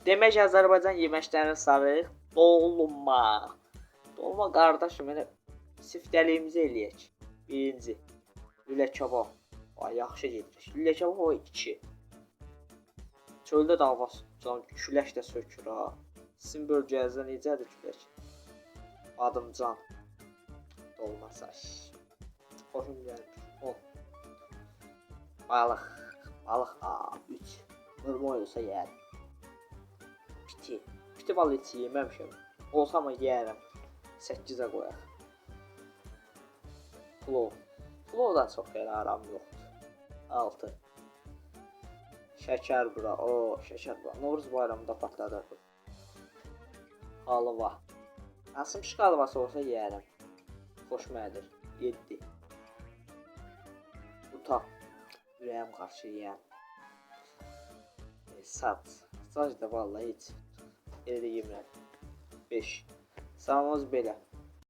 Demək Azərbaycan yeməklərinin sarı dolma. Dolma qardaşım, elə siftəliyimizi eləyək. Birinci, lülə kabab. Ay, yaxşı gedirik. Lülə kabab o 2. Çöldə də hava can külək də sökür ha. Sizin bölgənizdə necədir külək? Badımcan. Dolmasa. Xoşum gəlir. 10. Balıq. Balıq A 3. Normal olsa yeyərəm. Piti. Piti vallahi heç yeməmişəm. Olsa amma yeyərəm. 8-ə qoyaq. Plov. Plovdan çox elə aram yoxdur. 6. Şəkər bura. O, şəkər bura. Novruz bayramında patladar bu. Halva. Asılmış halvası olsa yeyərəm. Xoşmədir. 7. Uta. Ürəyim qarşı yeyərəm. Saç. Saç da vallahi heç. Elə yemirəm. 5. Samımız belə.